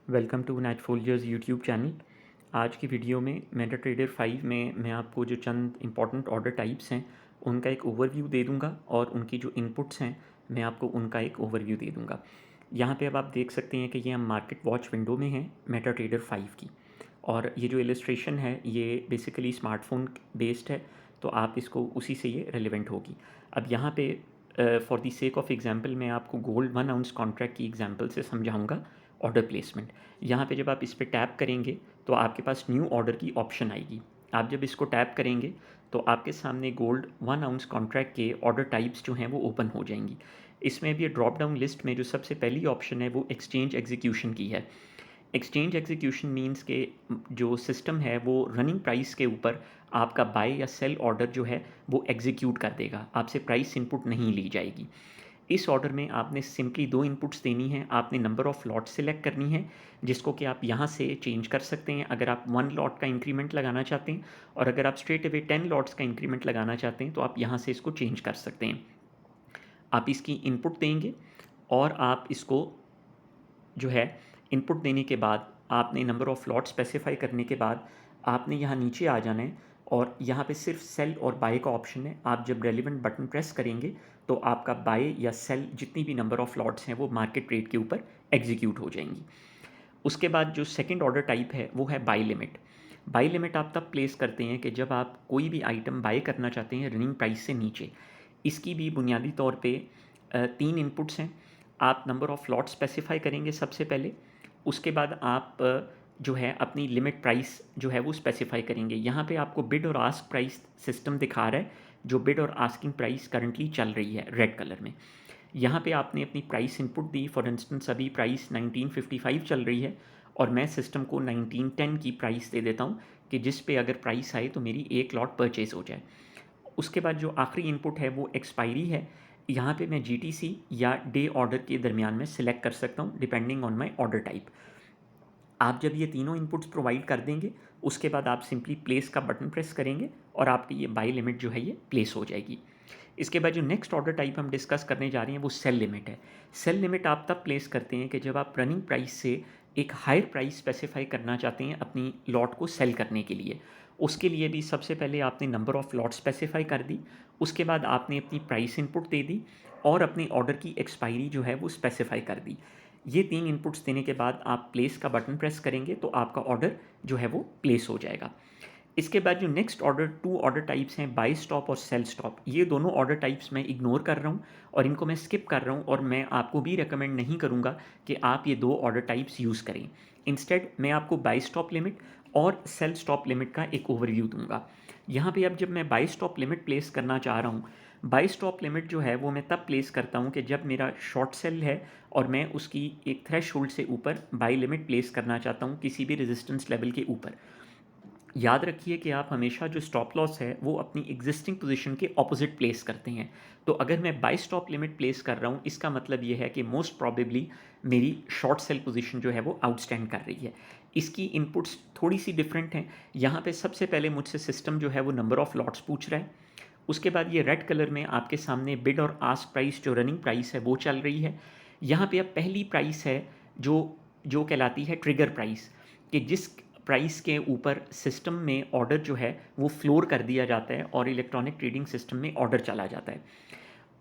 Welcome to नेटफोलियर्स YouTube channel. आज की वीडियो में मेटाट्रेडर 5 में मैं आपको जो चंद इंपॉर्टेंट ऑर्डर टाइप्स हैं उनका एक ओवरव्यू दे दूंगा और उनकी जो इनपुट्स हैं मैं आपको उनका एक ओवरव्यू दे दूंगा। यहाँ पे अब आप देख सकते हैं कि ये हम मार्केट वॉच विंडो में हैं मेटाट्रेडर 5 की, और ये जो इलस्ट्रेशन है ये बेसिकली स्मार्टफोन बेस्ड है, तो आप इसको उसी से ये रेलिवेंट होगी। अब यहाँ पे for the sake of example मैं आपको गोल्ड 1 आउंस कॉन्ट्रैक्ट की एग्जांपल से समझाऊंगा ऑर्डर प्लेसमेंट। यहाँ पे जब आप इस पर टैप करेंगे तो आपके पास न्यू ऑर्डर की ऑप्शन आएगी। आप जब इसको टैप करेंगे तो आपके सामने गोल्ड 1 आउंस कॉन्ट्रैक्ट के ऑर्डर टाइप्स जो हैं वो ओपन हो जाएंगी। इसमें भी ड्रॉप डाउन लिस्ट में जो सबसे पहली ऑप्शन है वो एक्सचेंज एग्जीक्यूशन की है। एक्सचेंज एग्जीक्यूशन मींस के जो सिस्टम है वो रनिंग प्राइस के ऊपर आपका बाय या सेल ऑर्डर जो है वो एग्जीक्यूट कर देगा, आपसे प्राइस इनपुट नहीं ली जाएगी। इस ऑर्डर में आपने सिंपली दो इनपुट्स देनी है। आपने नंबर ऑफ़ लॉट सेलेक्ट करनी है जिसको कि आप यहाँ से चेंज कर सकते हैं अगर आप 1 लॉट का इंक्रीमेंट लगाना चाहते हैं, और अगर आप स्ट्रेट अवे 10 लॉट्स का इंक्रीमेंट लगाना चाहते हैं तो आप यहाँ से इसको चेंज कर सकते हैं। आप इसकी इनपुट देंगे और आप इसको जो है इनपुट देने के बाद आपने नंबर ऑफ़ लॉट स्पेसिफाई करने के बाद आपने यहाँ नीचे आ जाना है, और यहाँ पे सिर्फ सेल और बाय का ऑप्शन है। आप जब रेलिवेंट बटन प्रेस करेंगे तो आपका बाय या सेल जितनी भी नंबर ऑफ़ लॉट्स हैं वो मार्केट रेट के ऊपर एग्जीक्यूट हो जाएंगी। उसके बाद जो सेकंड ऑर्डर टाइप है वो है बाय लिमिट। बाय लिमिट आप तब प्लेस करते हैं कि जब आप कोई भी आइटम बाय करना चाहते हैं रनिंग प्राइस से नीचे। इसकी भी बुनियादी तौर पे तीन इनपुट्स हैं। आप नंबर ऑफ़ लॉट स्पेसिफाई करेंगे सबसे पहले, उसके बाद आप जो है अपनी लिमिट प्राइस जो है वो स्पेसिफाई करेंगे। यहाँ पे आपको बिड और आस्क प्राइस सिस्टम दिखा रहा है, जो बिड और आस्किंग प्राइस करंटली चल रही है रेड कलर में। यहाँ पे आपने अपनी price input the. For instance अभी प्राइस 1955 चल रही है और मैं सिस्टम को 1910 की प्राइस दे देता हूँ कि जिस पे अगर प्राइस आए तो मेरी एक लॉट परचेज हो जाए। उसके बाद जो आखिरी इनपुट है वो एक्सपायरी है। यहाँ पे मैं जीटीसी या डे ऑर्डर के दरमियान में सिलेक्ट कर सकता हूँ depending on my order type. आप जब ये तीनों इनपुट्स प्रोवाइड कर देंगे उसके बाद आप सिंपली प्लेस का बटन प्रेस करेंगे और आपकी ये बाय लिमिट जो है ये प्लेस हो जाएगी। इसके बाद जो नेक्स्ट ऑर्डर टाइप हम डिस्कस करने जा रहे हैं वो सेल लिमिट है। सेल लिमिट आप तब प्लेस करते हैं कि जब आप रनिंग प्राइस से एक हायर प्राइस स्पेसिफाई करना चाहते हैं अपनी लॉट को सेल करने के लिए। उसके लिए भी सबसे पहले आपने नंबर ऑफ़ लॉट स्पेसिफाई कर दी, उसके बाद आपने अपनी प्राइस इनपुट दे दी और अपने ऑर्डर की एक्सपायरी जो है वो स्पेसिफाई कर दी। ये तीन इनपुट्स देने के बाद आप प्लेस का बटन प्रेस करेंगे तो आपका ऑर्डर जो है वो प्लेस हो जाएगा। इसके बाद जो नेक्स्ट टू ऑर्डर टाइप्स हैं बाय स्टॉप और सेल स्टॉप, ये दोनों ऑर्डर टाइप्स मैं इग्नोर कर रहा हूँ और इनको मैं स्किप कर रहा हूँ, और मैं आपको भी रिकमेंड नहीं करूँगा कि आप ये दो ऑर्डर टाइप्स यूज़ करें। इंस्टेड मैं आपको बाय स्टॉप लिमिट और सेल स्टॉप लिमिट का एक ओवरव्यू दूंगा। यहाँ पे अब जब मैं बाय स्टॉप लिमिट प्लेस करना चाह रहा हूँ, बाय स्टॉप लिमिट जो है वो मैं तब प्लेस करता हूँ कि जब मेरा शॉर्ट सेल है और मैं उसकी एक थ्रेश होल्ड से ऊपर बाय लिमिट प्लेस करना चाहता हूँ किसी भी रेजिस्टेंस लेवल के ऊपर। याद रखिए कि आप हमेशा जो स्टॉप लॉस है वो अपनी एग्जिस्टिंग पोजीशन के ऑपोजिट प्लेस करते हैं। तो अगर मैं बाय स्टॉप लिमिट प्लेस कर रहा हूँ इसका मतलब ये है कि मोस्ट प्रॉबेबली मेरी शॉर्ट सेल पोजीशन जो है वो आउटस्टैंड कर रही है। इसकी इनपुट्स थोड़ी सी डिफरेंट हैं। यहाँ पे सबसे पहले मुझसे सिस्टम जो है वो नंबर ऑफ़ लॉट्स पूछ रहा है। उसके बाद ये रेड कलर में आपके सामने बिड और आस्क प्राइस जो रनिंग प्राइस है वो चल रही है। यहाँ पे अब पहली प्राइस है जो जो कहलाती है ट्रिगर प्राइस, कि जिस प्राइस के ऊपर सिस्टम में ऑर्डर जो है वो फ्लोर कर दिया जाता है और इलेक्ट्रॉनिक ट्रेडिंग सिस्टम में ऑर्डर चला जाता है।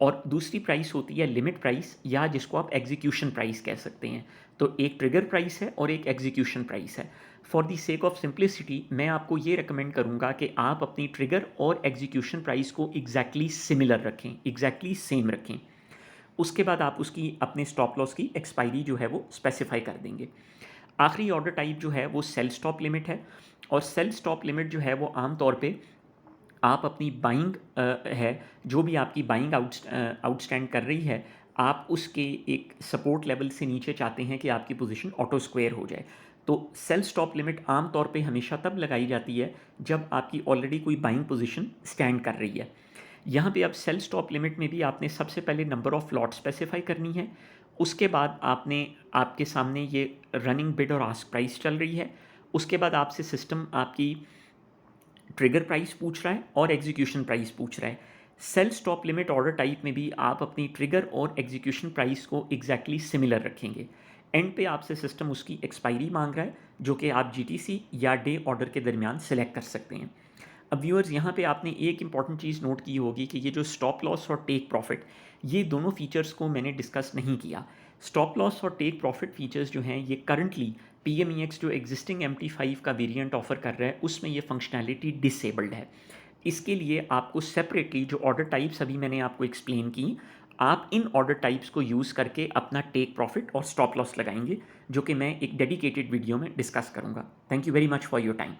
और दूसरी प्राइस होती है लिमिट प्राइस, या जिसको आप एग्जीक्यूशन प्राइस कह सकते हैं। तो एक ट्रिगर प्राइस है और एक एग्जीक्यूशन प्राइस है। For the sake of simplicity मैं आपको ये रिकमेंड करूँगा कि आप अपनी ट्रिगर और एग्जीक्यूशन प्राइस को एग्जैक्टली सिमिलर रखें, एग्जैक्टली सेम रखें। उसके बाद आप उसकी अपने स्टॉप लॉस की एक्सपायरी जो है वो स्पेसिफाई कर देंगे। आखिरी ऑर्डर टाइप जो है वो सेल स्टॉप लिमिट है, और सेल स्टॉप लिमिट जो है वो आम तौर पे आप अपनी बाइंग है, जो भी आपकी बाइंग आउटस्टैंड कर रही है, आप उसके एक सपोर्ट लेवल से नीचे चाहते हैं कि आपकी पोजीशन ऑटो स्क्वायर हो जाए। तो सेल स्टॉप लिमिट आम तौर पे हमेशा तब लगाई जाती है जब आपकी ऑलरेडी कोई बाइंग पोजीशन स्टैंड कर रही है। यहाँ पे अब सेल स्टॉप लिमिट में भी आपने सबसे पहले नंबर ऑफ़ लॉट स्पेसिफाई करनी है। उसके बाद आपने आपके सामने ये रनिंग बिड और आस्क प्राइस चल रही है। उसके बाद आपसे सिस्टम आपकी ट्रिगर प्राइस पूछ रहा है और एग्जीक्यूशन प्राइस पूछ रहा है। Sell stop limit order type में भी आप अपनी ट्रिगर और एग्जीक्यूशन प्राइस को एग्जैक्टली सिमिलर रखेंगे। एंड पे आपसे सिस्टम उसकी एक्सपायरी मांग रहा है, जो कि आप जीटीसी या डे ऑर्डर के दरमियान सेलेक्ट कर सकते हैं। अब व्यूअर्स, यहाँ पे आपने एक इंपॉर्टेंट चीज़ नोट की होगी कि ये जो स्टॉप लॉस और टेक प्रॉफिट, ये दोनों फीचर्स को मैंने डिस्कस नहीं किया। स्टॉप लॉस और टेक प्रॉफिट फीचर्स जो हैं, ये करंटली PMEX जो एग्जिस्टिंग MT5 का वेरिएंट ऑफर कर रहा है, उसमें ये फंक्शनैलिटी डिसेबल्ड है। इसके लिए आपको सेपरेटली जो ऑर्डर टाइप्स अभी मैंने आपको एक्सप्लेन की, आप इन ऑर्डर टाइप्स को यूज़ करके अपना टेक प्रॉफिट और स्टॉप लॉस लगाएंगे, जो कि मैं एक डेडिकेटेड वीडियो में डिस्कस करूँगा। Thank you very much for your time.